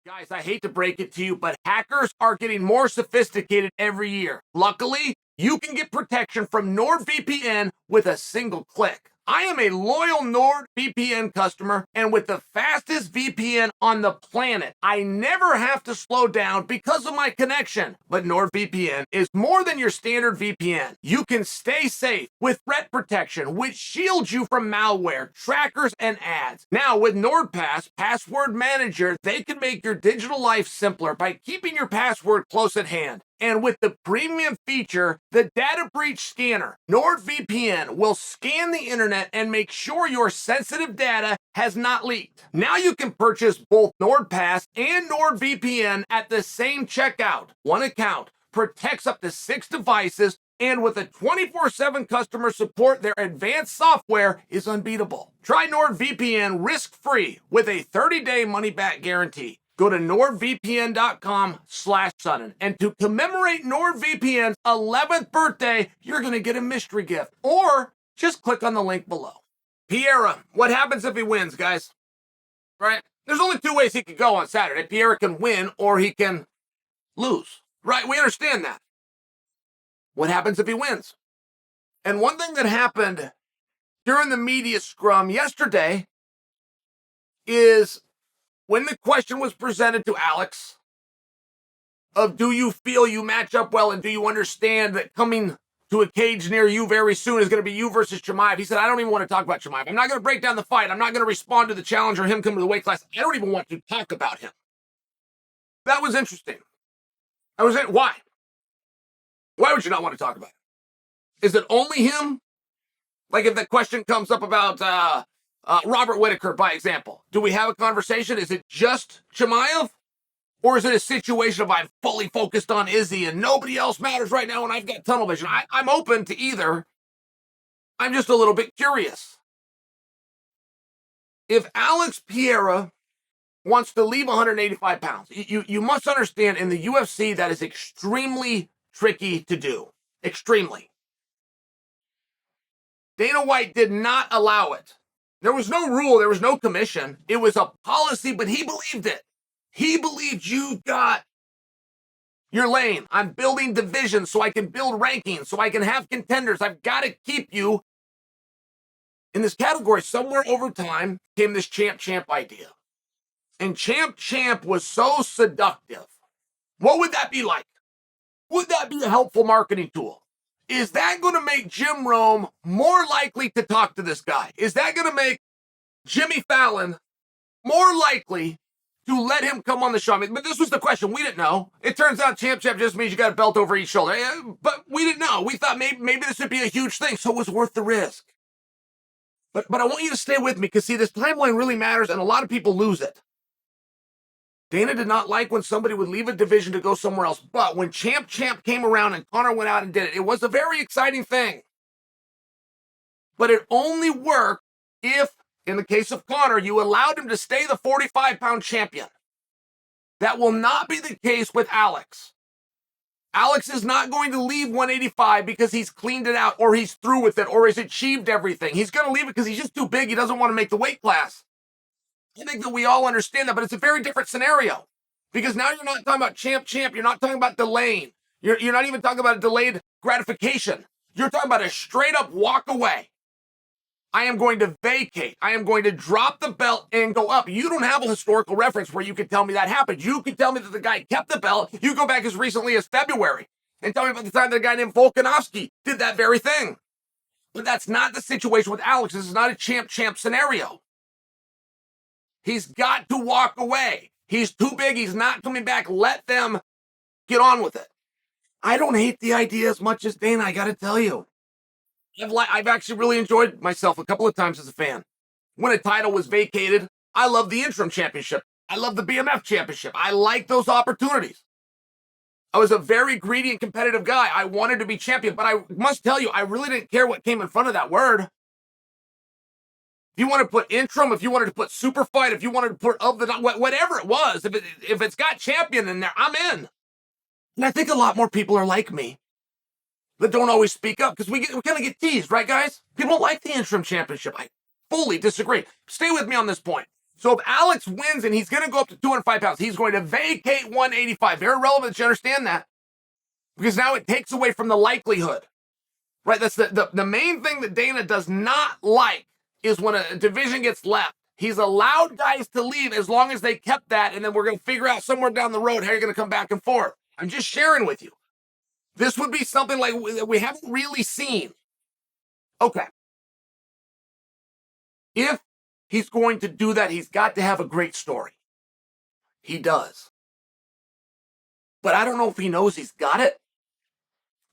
Guys, I hate to break it to you, but hackers are getting more sophisticated every year. Luckily, you can get protection from NordVPN with a single click. I am a loyal NordVPN customer, and with the fastest VPN on the planet, I never have to slow down because of my connection. But NordVPN is more than your standard VPN. You can stay safe with threat protection, which shields you from malware, trackers, and ads. Now, with NordPass Password Manager, they can make your digital life simpler by keeping your password close at hand. And with the premium feature, the data breach scanner, NordVPN will scan the internet and make sure your sensitive data has not leaked. Now you can purchase both NordPass and NordVPN at the same checkout. One account protects up to 6 devices, and with a 24/7 customer support, their advanced software is unbeatable. Try NordVPN risk-free with a 30-day money-back guarantee. Go to nordvpn.com/Sonnen. And to commemorate NordVPN's 11th birthday, you're going to get a mystery gift. Or just click on the link below. Pereira, what happens if he wins, guys? Right? There's only 2 ways he could go on Saturday. Pereira can win or he can lose. Right? We understand that. What happens if he wins? And one thing that happened during the media scrum yesterday is when the question was presented to Alex of do you feel you match up well and do you understand that coming to a cage near you very soon is going to be you versus Chimaev, he said, I don't even want to talk about Chimaev. I'm not going to break down the fight. I'm not going to respond to the challenge or him coming to the weight class. I don't even want to talk about him. That was interesting. Why? Why would you not want to talk about it? Is it only him? Like if the question comes up about Robert Whittaker, by example, do we have a conversation? Is it just Chimaev? Or is it a situation of I'm fully focused on Izzy and nobody else matters right now and I've got tunnel vision? I'm open to either. I'm just a little bit curious. If Alex Pereira wants to leave 185 pounds, you must understand in the UFC that is extremely tricky to do. Extremely. Dana White did not allow it. There was no rule. There was no commission. It was a policy, but he believed it. He believed you got your lane. I'm building divisions so I can build rankings, so I can have contenders. I've got to keep you in this category. Somewhere over time came this champ idea. And champ was so seductive. What would that be like? Would that be a helpful marketing tool? Is that going to make Jim Rome more likely to talk to this guy? Is that going to make Jimmy Fallon more likely to let him come on the show? I mean, but this was the question. We didn't know. It turns out champ just means you got a belt over each shoulder. But we didn't know. We thought maybe this would be a huge thing, so it was worth the risk. But I want you to stay with me because, see, this timeline really matters, and a lot of people lose it. Dana did not like when somebody would leave a division to go somewhere else. But when champ came around and Conor went out and did it, it was a very exciting thing. But it only worked if, in the case of Conor, you allowed him to stay the 45-pound champion. That will not be the case with Alex. Alex is not going to leave 185 because he's cleaned it out or he's through with it or he's achieved everything. He's going to leave it because he's just too big. He doesn't want to make the weight class. I think that we all understand that, but it's a very different scenario because now you're not talking about champ. You're not talking about delaying. You're not even talking about a delayed gratification. You're talking about a straight up walk away. I am going to vacate. I am going to drop the belt and go up. You don't have a historical reference where you can tell me that happened. You can tell me that the guy kept the belt. You go back as recently as February and tell me about the time that a guy named Volkanovski did that very thing. But that's not the situation with Alex. This is not a champ scenario. He's got to walk away. He's too big. He's not coming back. Let them get on with it. I don't hate the idea as much as Dana, I got to tell you. I've actually really enjoyed myself a couple of times as a fan. When a title was vacated, I love the interim championship. I love the BMF championship. I like those opportunities. I was a very greedy and competitive guy. I wanted to be champion, but I must tell you, I really didn't care what came in front of that word. If you want to put interim, if you wanted to put super fight, if you wanted to put of the whatever it was, if it's got champion in there, I'm in. And I think a lot more people are like me that don't always speak up because we kind of get teased, right, guys? People don't like the interim championship. I fully disagree. Stay with me on this point. So if Alex wins and he's going to go up to 205 pounds, he's going to vacate 185. Very relevant that you understand that, because now it takes away from the likelihood, right? That's the main thing that Dana does not like is when a division gets left. He's allowed guys to leave as long as they kept that, and then we're going to figure out somewhere down the road how you're going to come back and forth. I'm just sharing with you. This would be something like we haven't really seen. Okay. If he's going to do that, he's got to have a great story. He does. But I don't know if he knows he's got it.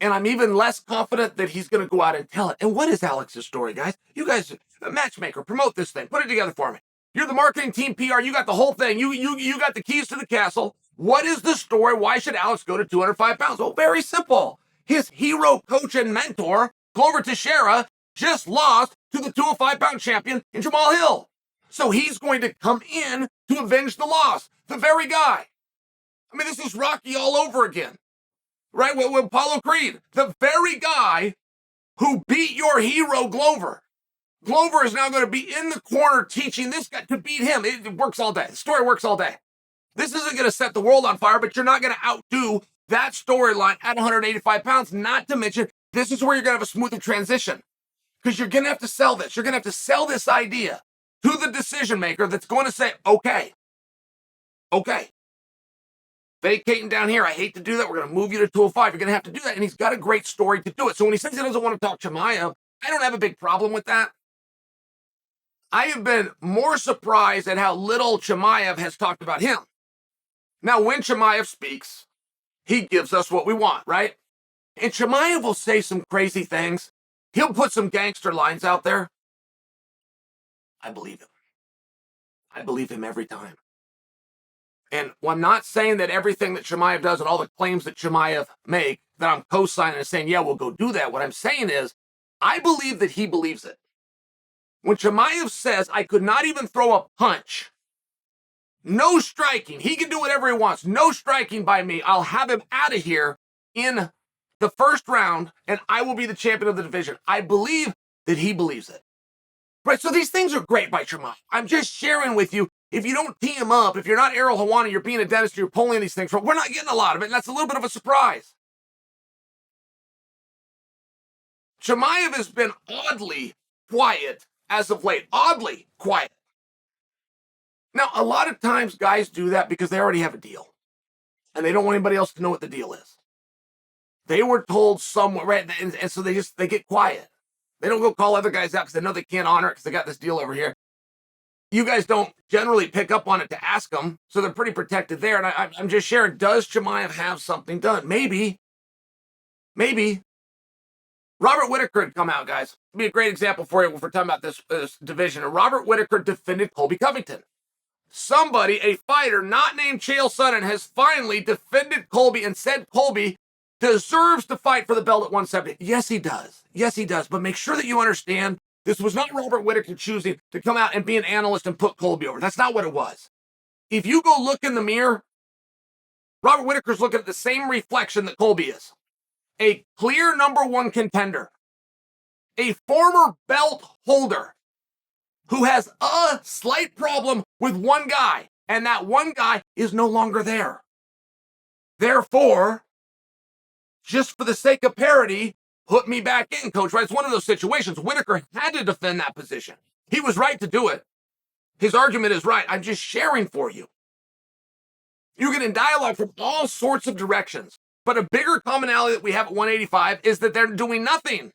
And I'm even less confident that he's going to go out and tell it. And what is Alex's story, guys? You guys, a matchmaker, promote this thing. Put it together for me. You're the marketing team, PR. You got the whole thing. You got the keys to the castle. What is the story? Why should Alex go to 205 pounds? Well, very simple. His hero, coach, and mentor, Glover Teixeira, just lost to the 205-pound champion in Jamal Hill. So he's going to come in to avenge the loss. The very guy. I mean, this is Rocky all over again. Right? With Apollo Creed. The very guy who beat your hero, Glover. Glover is now going to be in the corner teaching this guy to beat him. It works all day. The story works all day. This isn't going to set the world on fire, but you're not going to outdo that storyline at 185 pounds. Not to mention, this is where you're going to have a smoother transition. Because you're going to have to sell this. You're going to have to sell this idea to the decision maker that's going to say, okay, vacating down here. I hate to do that. We're going to move you to 205. You're going to have to do that. And he's got a great story to do it. So when he says he doesn't want to talk Chimaev, I don't have a big problem with that. I have been more surprised at how little Chimaev has talked about him. Now, when Chimaev speaks, he gives us what we want, right? And Chimaev will say some crazy things. He'll put some gangster lines out there. I believe him. I believe him every time. And I'm not saying that everything that Chimaev does and all the claims that Chimaev make, that I'm co-signing and saying, yeah, we'll go do that. What I'm saying is, I believe that he believes it. When Chimaev says, I could not even throw a punch, no striking, he can do whatever he wants, no striking by me, I'll have him out of here in the first round, and I will be the champion of the division. I believe that he believes it. Right, so these things are great by Chimaev. I'm just sharing with you. If you don't tee him up, if you're not Errol Hawani, you're being a dentist, you're pulling these things from, we're not getting a lot of it, and that's a little bit of a surprise. Chimaev has been oddly quiet as of late. Oddly quiet. Now, a lot of times guys do that because they already have a deal. And they don't want anybody else to know what the deal is. They were told somewhere, right? And so they get quiet. They don't go call other guys out because they know they can't honor it because they got this deal over here. You guys don't generally pick up on it to ask them, so they're pretty protected there. And I'm just sharing, does Chimaev have something done? Maybe. Robert Whittaker had come out, guys. It'd be a great example for you if we're talking about this division. And Robert Whittaker defended Colby Covington. Somebody, a fighter not named Chael Sonnen, has finally defended Colby and said Colby deserves to fight for the belt at 170. Yes, he does. Yes, he does. But make sure that you understand, this was not Robert Whittaker choosing to come out and be an analyst and put Colby over. That's not what it was. If you go look in the mirror, Robert Whittaker's looking at the same reflection that Colby is. A clear number one contender. A former belt holder who has a slight problem with one guy, and that one guy is no longer there. Therefore, just for the sake of parity, put me back in, coach, right? It's one of those situations. Whittaker had to defend that position. He was right to do it. His argument is right. I'm just sharing for you. You get in dialogue from all sorts of directions, but a bigger commonality that we have at 185 is that they're doing nothing.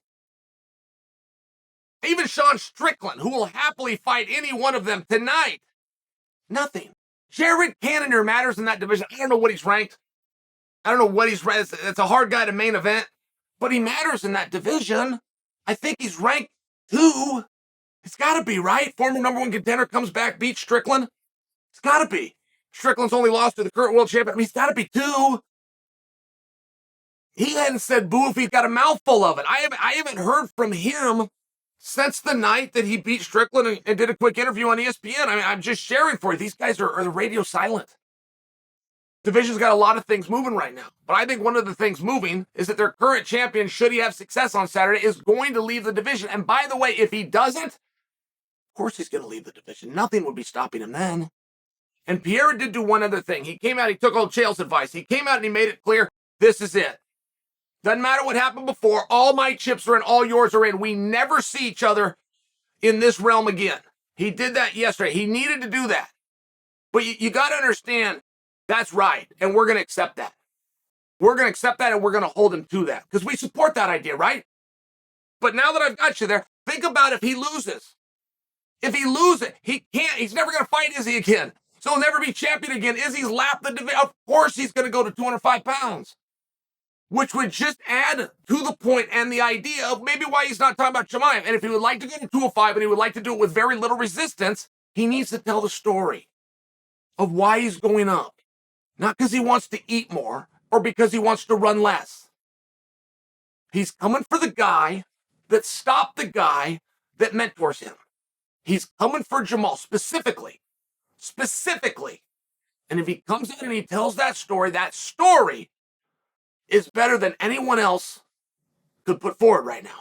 Even Sean Strickland, who will happily fight any one of them tonight, nothing. Jared Cannonier matters in that division. I don't know what he's ranked. I don't know what he's ranked. It's a hard guy to main event, but he matters in that division. I think he's ranked 2. It's got to be, right? Former number one contender comes back, beats Strickland. It's got to be. Strickland's only lost to the current world champion. I mean, he's got to be 2. He hadn't said boo if he's got a mouthful of it. I haven't heard from him since the night that he beat Strickland and did a quick interview on ESPN. I mean, I'm just sharing for you. These guys are the radio silent. Division's got a lot of things moving right now. But I think one of the things moving is that their current champion, should he have success on Saturday, is going to leave the division. And by the way, if he doesn't, course he's going to leave the division. Nothing would be stopping him then. And Pereira did do one other thing. He came out, he took old Chael's advice. He came out and he made it clear, this is it. Doesn't matter what happened before. All my chips are in, all yours are in. We never see each other in this realm again. He did that yesterday. He needed to do that. But you got to understand, that's right. And we're going to accept that. We're going to accept that and we're going to hold him to that. Because we support that idea, right? But now that I've got you there, think about if he loses. If he loses, he can't. He's never going to fight Izzy again. So he'll never be champion again. Izzy's lapped the division. Of course he's going to go to 205 pounds. Which would just add to the point and the idea of maybe why he's not talking about Chimaev. And if he would like to go to 205 and he would like to do it with very little resistance, he needs to tell the story of why he's going up. Not because he wants to eat more or because he wants to run less. He's coming for the guy that stopped the guy that mentors him. He's coming for Jamal specifically. And if he comes in and he tells that story is better than anyone else could put forward right now.